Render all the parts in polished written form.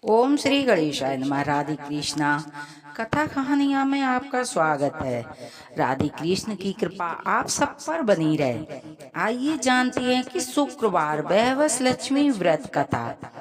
ओम श्री गणेशाय नमः। राधे कृष्णा कथा कहानियाँ में आपका स्वागत है। राधे कृष्ण की कृपा आप सब पर बनी रहे। आइए जानते हैं कि शुक्रवार वैवस लक्ष्मी व्रत कथा।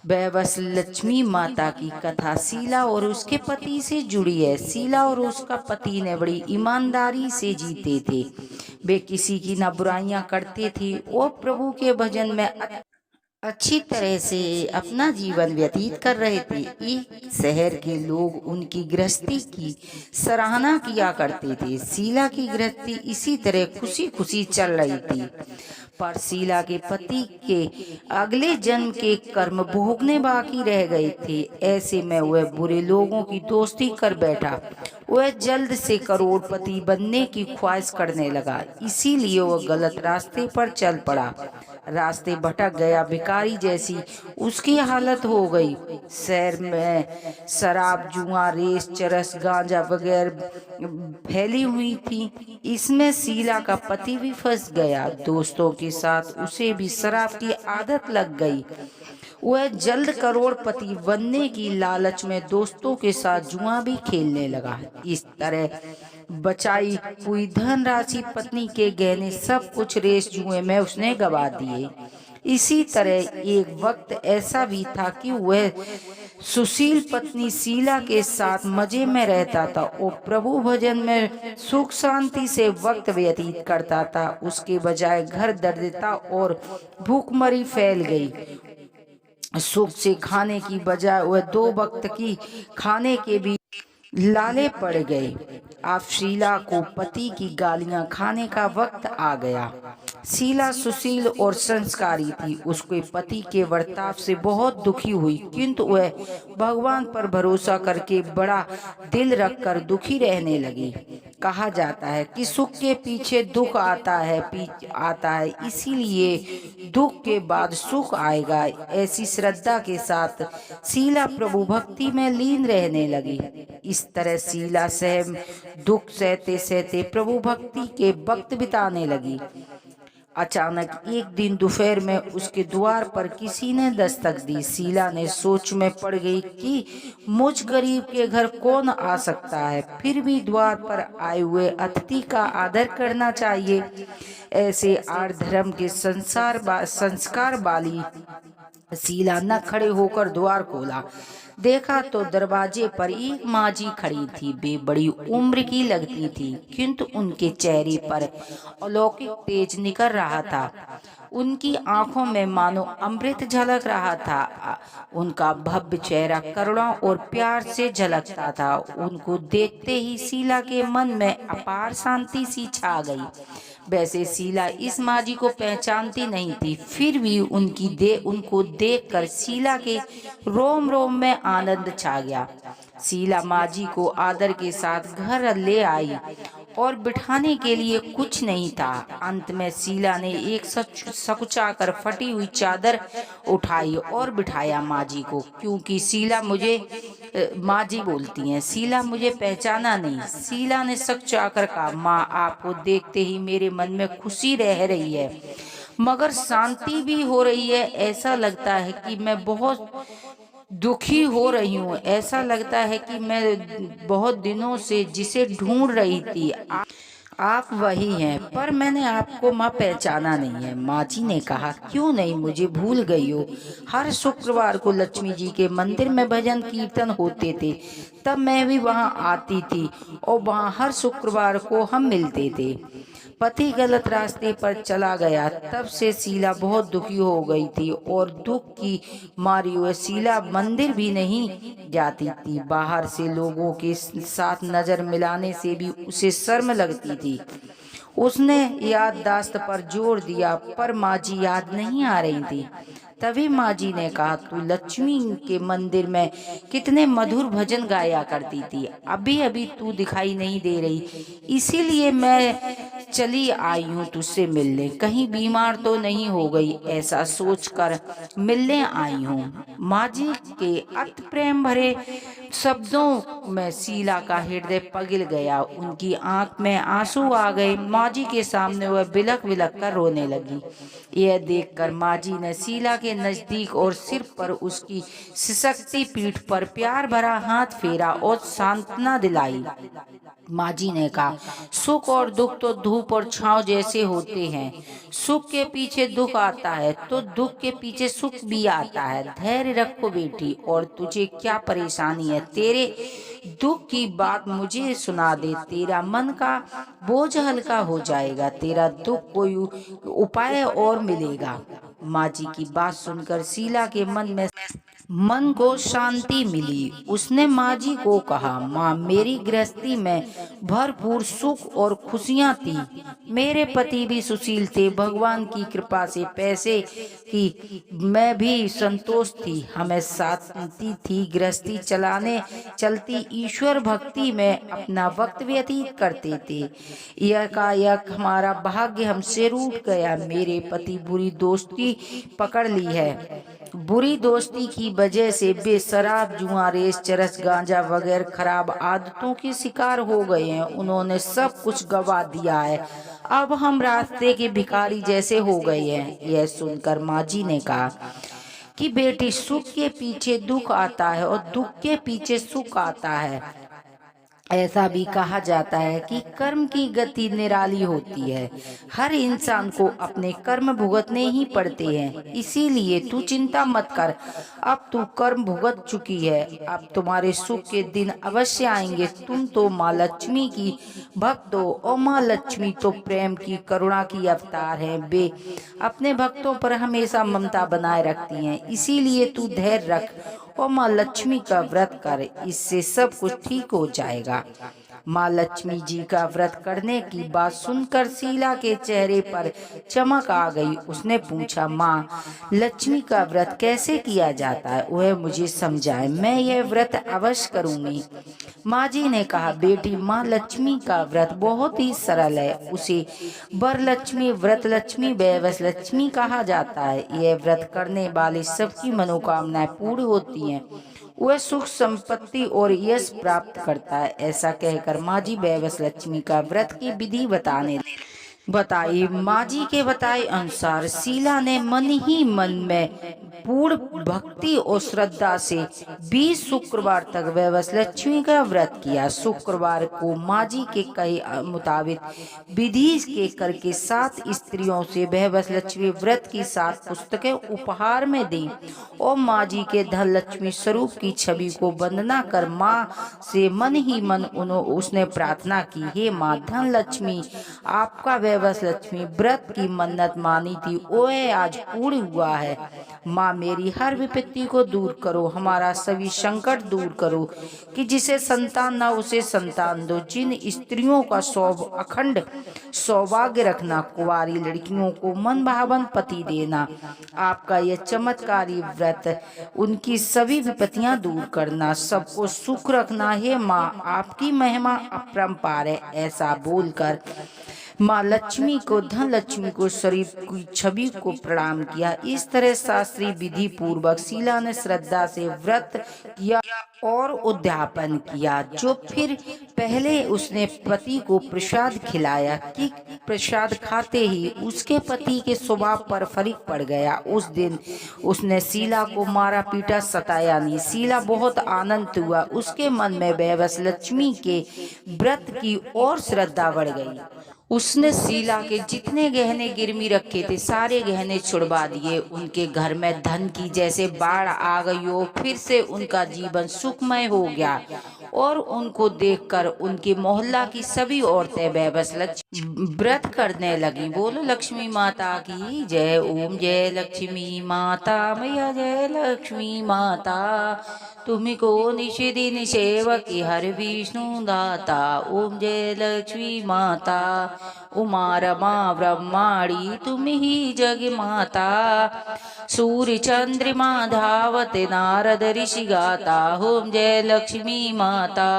वैवस लक्ष्मी माता की कथा शीला और उसके पति से जुड़ी है। शीला और उसका पति ने बड़ी ईमानदारी से जीते थे। वे किसी की न बुराइयां करते थे और प्रभु के भजन में अच्छी तरह से अपना जीवन व्यतीत कर रहे थे। एक शहर के लोग उनकी गृहस्थी की सराहना किया करते थे। शीला की गृहस्थी इसी तरह खुशी खुशी चल रही थी, पर शीला के पति के अगले जन्म के कर्म भोगने बाकी रह गए थे। ऐसे में वह बुरे लोगों की दोस्ती कर बैठा। वह जल्द से करोड़पति बनने की ख्वाहिश करने लगा, इसीलिए वह गलत रास्ते पर चल पड़ा। रास्ते भटक गया, भिखारी जैसी उसकी हालत हो गई। शहर में शराब, जुआ, रेस, चरस, गांजा वगैरह फैली हुई थी। इसमें शीला का पति भी फंस गया। दोस्तों के साथ उसे भी शराब की आदत लग गई। वह जल्द करोड़पति बनने की लालच में दोस्तों के साथ जुआ भी खेलने लगा। इस तरह बचाई हुई धनराशि, पत्नी के गहने, सब कुछ रेस जुए में उसने गवा दिए। इसी तरह एक वक्त ऐसा भी था कि वह सुशील पत्नी शीला के साथ मजे में रहता था और प्रभु भजन में सुख शांति से वक्त व्यतीत करता था। उसके बजाय घर दरिद्रता और भूखमरी फैल गई। सुख से खाने की बजाय वह दो वक्त की खाने के भी लाले पड़ गए। अब शीला को पति की गालियां खाने का वक्त आ गया। शीला सुशील और संस्कारी थी। उसके पति के बर्ताव से बहुत दुखी हुई, किंतु वह भगवान पर भरोसा करके बड़ा दिल रखकर दुखी रहने लगी। कहा जाता है कि सुख के पीछे दुख आता है, इसीलिए दुख के बाद सुख आएगा। ऐसी श्रद्धा के साथ शीला प्रभु भक्ति में लीन रहने लगी। इस तरह शीला दुख सहते सहते प्रभु भक्ति के वक्त बिताने लगी। अचानक एक दिन दोपहर में उसके द्वार पर किसी ने दस्तक दी। शीला ने सोच में पड़ गई कि मुझ गरीब के घर कौन आ सकता है, फिर भी द्वार पर आए हुए अतिथि का आदर करना चाहिए। ऐसे आर्य धर्म के संस्कार वाली शीला न खड़े होकर द्वार खोला। देखा तो दरवाजे पर एक माजी खड़ी थी। वे बड़ी उम्र की लगती थी, किंतु उनके चेहरे पर अलौकिक तेज निकल रहा था। उनकी आंखों में मानो अमृत झलक रहा था। उनका भव्य चेहरा करुणा और प्यार से झलकता था। उनको देखते ही शीला के मन में अपार शांति सी छा गई। वैसे शीला इस माजी को पहचानती नहीं थी, फिर भी उनको देखकर शीला के रोम रोम में आनंद छा गया। शीला माजी को आदर के साथ घर ले आई और बिठाने के लिए कुछ नहीं था। अंत में शीला ने एक सकुचाकर फटी हुई चादर उठाई और बिठाया माजी को। क्योंकि माजी बोलती हैं, शीला मुझे पहचाना नहीं। शीला ने सकुचाकर कहा, माँ, आपको देखते ही मेरे मन में खुशी रह रही है, मगर शांति भी हो रही है। ऐसा लगता है कि मैं बहुत दुखी हो रही हूँ। ऐसा लगता है कि मैं बहुत दिनों से जिसे ढूंढ रही थी, आप वही हैं, पर मैंने आपको माँ पहचाना नहीं है। माँ जी ने कहा, क्यों नहीं, मुझे भूल गई हो। हर शुक्रवार को लक्ष्मी जी के मंदिर में भजन कीर्तन होते थे, तब मैं भी वहाँ आती थी और वहाँ हर शुक्रवार को हम मिलते थे। पति गलत रास्ते पर चला गया, तब से शीला बहुत दुखी हो गई थी और दुख की मारी हुई शीला मंदिर भी नहीं जाती थी। बाहर से लोगों के साथ नजर मिलाने से भी उसे शर्म लगती थी। उसने याददाश्त पर जोर दिया, पर माँ जी याद नहीं आ रही थी। तभी माँ जी ने कहा, तू लक्ष्मी के मंदिर में कितने मधुर भजन गाया करती थी, अभी अभी तू दिखाई नहीं दे रही, इसीलिए मैं चली आई हूँ तुझसे मिलने। कहीं बीमार तो नहीं हो गई, ऐसा सोचकर मिलने आई हूँ। माँ जी के अति प्रेम भरे शब्दों में शीला का हृदय पिघल गया। उनकी आंख में आंसू आ गए। माँ जी के सामने वह बिलख बिलख कर रोने लगी। यह देखकर माँ जी ने शीला के नजदीक और सिर पर उसकी सिसकती पीठ पर प्यार भरा हाथ फेरा और सांत्वना दिलाई। माँ जी ने कहा, सुख और दुख तो धूप और छांव जैसे होते हैं। सुख के पीछे दुख आता है तो दुख के पीछे सुख भी आता है। धैर्य रखो बेटी, और तुझे क्या परेशानी है? तेरे दुख की बात मुझे सुना दे, तेरा मन का बोझ हल्का हो जाएगा, तेरा दुख कोई उपाय और मिलेगा। माँ जी की बात सुनकर शीला के मन को शांति मिली। उसने माँ जी को कहा, माँ, मेरी गृहस्थी में भरपूर सुख और खुशियाँ थी। मेरे पति भी सुशील थे। भगवान की कृपा से पैसे की मैं भी संतोष थी। हमें शांति थी। गृहस्थी चलती ईश्वर भक्ति में अपना वक्त व्यतीत करते थे। एकाएक हमारा भाग्य हमसे रूठ गया। मेरे पति बुरी दोस्ती पकड़ ली है। बुरी दोस्ती की वजह से वे शराब, जुआ, रेस, चरस, गांजा वगैरह खराब आदतों के शिकार हो गए हैं। उन्होंने सब कुछ गवा दिया है। अब हम रास्ते के भिखारी जैसे हो गए हैं। यह सुनकर माँ जी ने कहा कि बेटी, सुख के पीछे दुख आता है और दुख के पीछे सुख आता है। ऐसा भी कहा जाता है कि कर्म की गति निराली होती है। हर इंसान को अपने कर्म भुगतने ही पड़ते हैं। इसीलिए तू चिंता मत कर। अब तू कर्म भुगत चुकी है। अब तुम्हारे सुख के दिन अवश्य आएंगे। तुम तो माँ लक्ष्मी की भक्त हो, और माँ लक्ष्मी तो प्रेम की, करुणा की अवतार है। वे अपने भक्तों पर हमेशा ममता बनाए रखती हैं। इसीलिए तू धैर्य रख और माँ लक्ष्मी का व्रत कर। इससे सब कुछ ठीक हो जाएगा। माँ लक्ष्मी जी का व्रत करने की बात सुनकर शीला के चेहरे पर चमक आ गई। उसने पूछा, माँ, लक्ष्मी का व्रत कैसे किया जाता है? वह मुझे समझाए, मैं यह व्रत अवश्य करूंगी। माँ जी ने कहा, बेटी, माँ लक्ष्मी का व्रत बहुत ही सरल है। उसे वर लक्ष्मी, व्रत लक्ष्मी, वैवस लक्ष्मी कहा जाता है। यह व्रत करने वाले सबकी मनोकामनाएं पूर्ण होती हैं। वह सुख, संपत्ति और यश प्राप्त करता है। ऐसा कहकर माँ जी वैवस लक्ष्मी का व्रत की विधि बताई। माँ जी के बताए अनुसार शीला ने मन ही मन में पूर्ण भक्ति और श्रद्धा से 20 शुक्रवार तक वैवस लक्ष्मी का व्रत किया। शुक्रवार को माँ जी के कहे मुताबिक विधि के करके 7 स्त्रियों से वैवस लक्ष्मी व्रत की 7 पुस्तकें उपहार में दी और माँ जी के धन लक्ष्मी स्वरूप की छवि को वंदना कर माँ से मन ही मन उसने प्रार्थना की, हे माँ धन लक्ष्मी, आपका वैवस लक्ष्मी व्रत की मन्नत मानी थी, वह आज पूर्ण हुआ है। माँ, मेरी हर विपत्ति को दूर करो, हमारा सभी संकट दूर करो, कि जिसे संतान ना उसे संतान दो। जिन स्त्रियों का अखंड सौभाग्य रखना, कुंवारी लड़कियों को मन भावन पति देना, आपका यह चमत्कारी व्रत उनकी सभी विपत्तियां दूर करना, सबको सुख रखना है। माँ, आपकी महिमा अपरंपार है। ऐसा बोलकर माँ लक्ष्मी को, धन लक्ष्मी को, शरीर की छवि को प्रणाम किया। इस तरह शास्त्रीय विधि पूर्वक शीला ने श्रद्धा से व्रत किया और उद्यापन किया। जो फिर पहले उसने पति को प्रसाद खिलाया कि प्रसाद खाते ही उसके पति के स्वभाव पर फर्क पड़ गया। उस दिन उसने शीला को मारा पीटा, सताया नहीं। शीला बहुत आनंद हुआ। उसके मन में वैवस लक्ष्मी के व्रत की और श्रद्धा बढ़ गई। उसने शीला के जितने गहने गिरवी रखे थे सारे गहने छुड़वा दिए। उनके घर में धन की जैसे बाढ़ आ गई हो। फिर से उनका जीवन सुखमय हो गया और उनको देखकर उनके मोहल्ला की सभी औरतें वैवस लक्ष्मी व्रत करने लगी। बोलो लक्ष्मी माता की जय। ओम जय लक्ष्मी माता, मैया जय लक्ष्मी माता, तुमको निश दिन सेवकी हर विष्णु दाता। ओम जय लक्ष्मी माता, उमा रमा ब्रह्माणी तुम ही जग माता। सूर्य चंद्रमा धावत नारद ऋषि गाता। ओम जय लक्ष्मी माता,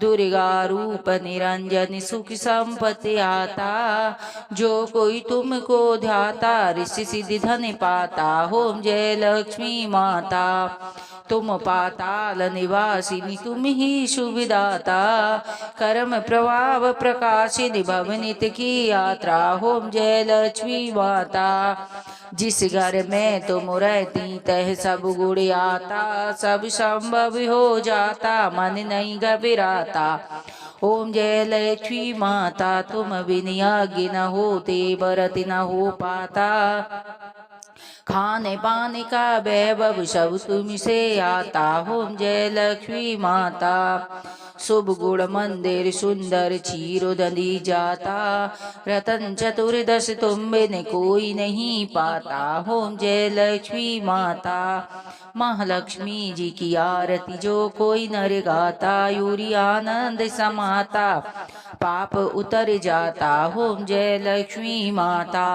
दुर्गा रूप निरंजन सुख संपत्ति आता। जो कोई तुमको ध्याता ऋषि सिद्धि धन पाता। ओम जय लक्ष्मी माता। तुम पाताल निवासिनी तुम ही शुभदाता। कर्म प्रभाव प्रकाशिनी भवनित की यात्रा। ओम जय लक्ष्मी माता। जिस घर में तुम रहती तह सब गुण आता। सब संभव हो जाता मन नहीं घबराता। ओम जय लक्ष्मी माता। तुम बिन यज्ञ न होते व्रत न हो पाता। खाने पाने का वैभव सब तुम से आता। ओम जय लक्ष्मी माता। शुभ गुण मंदिर सुंदर चीरो दंडी जाता। रतन चतुर्दश तुम बिन कोई नहीं पाता। ओम जय लक्ष्मी माता। महालक्ष्मी जी की आरती जो कोई नर गाता। यूरी आनंद समाता पाप उतर जाता। ओम जय लक्ष्मी माता।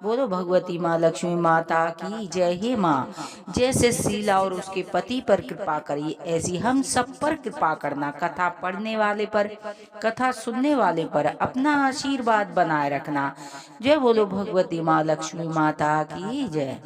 बोलो भगवती माँ लक्ष्मी माता की जय। हे माँ, जैसे शीला और उसके पति पर कृपा करी ऐसी हम सब पर कृपा करना। कथा पढ़ने वाले पर, कथा सुनने वाले पर अपना आशीर्वाद बनाए रखना। जय बोलो भगवती माँ लक्ष्मी माता की जय।